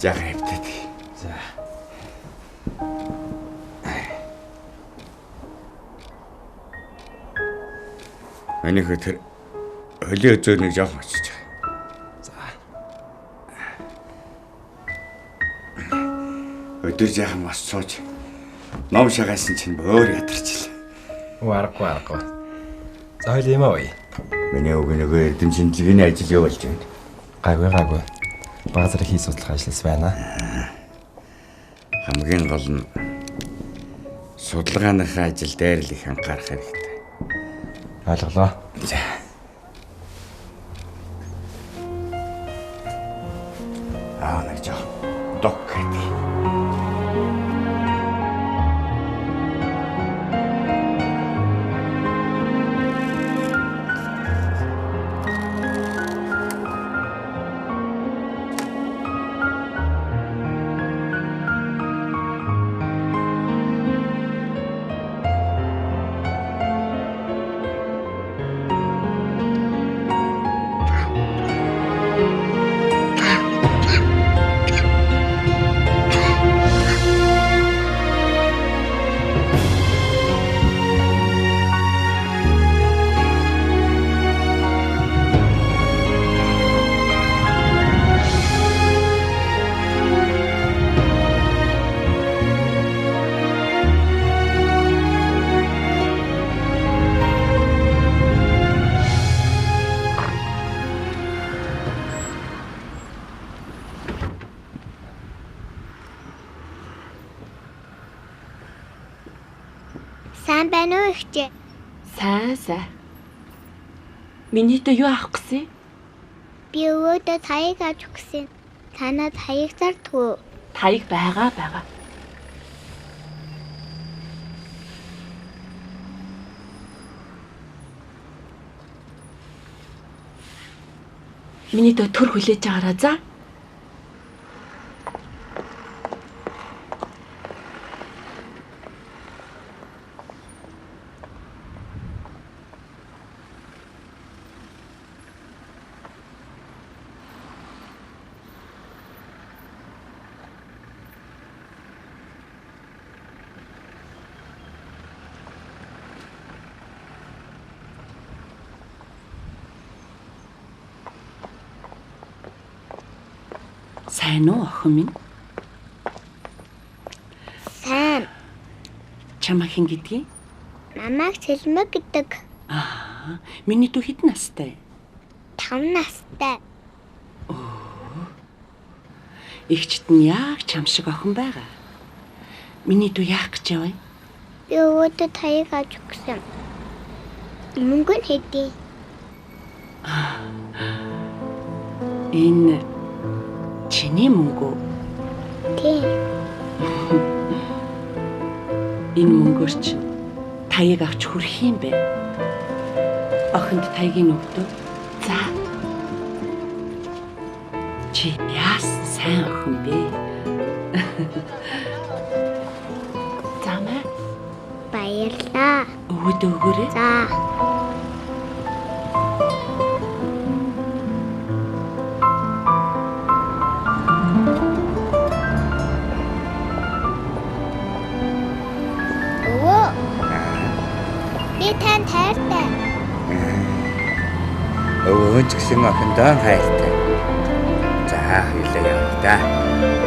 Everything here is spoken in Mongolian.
Жаахан хэвтээд. За. Миний хөтөр хөлийн özөө нэг жоох очиж байгаа. За. Өдөр жаахан бас сууж ном шагаасан чинь өөр ядарчлаа. Аргагүй. За хоёул юм аа. Миний өг нөгөө эрдэм шинжилгээний ажил юу болж байна? Гайгүй. Бага зэрэг хийх судлах ажлаас байна. Хамгийн гол нь судалгааныхаа ажил дээр л их анхаарах хэрэгтэй. Ойлголоо. За. Нэг жоох док гэдэг. Сайн байна уу ихчээ? Сайн. Минийтэй юу авах гэсэн? Би өвөөдөө таяг авч өгсөн. Танад таяг зардгүй. Таяг байгаа. Минийтэй төр хүлээж байгаараа за. Сайн уу охин минь? Сайн. Чамаа хэн гэдгийг? Намайг Сэлмэг гэдэг. Миний дүү хэдэн настай? 5 настай. Игчт нь яг чам шиг охин байгаа. Миний дүү яах гэж яваа? Би өвөөдөө таяг авч өгсөн. Мөнгө нь хэдий? Энэ чиний мөнгө. Тийм. Энэ мөнгөөр чи таяг авч хүрэх юм бэ? Охинд таягийг өгдөө. За. Чи яасан сайн охин бэ? Замаа. Баярлаа. Өвөдөө өгөөрэй. За. Тань хайртай. Өвөө ч гэсэн охиндоо хайртай. За хоёулаа явъя да.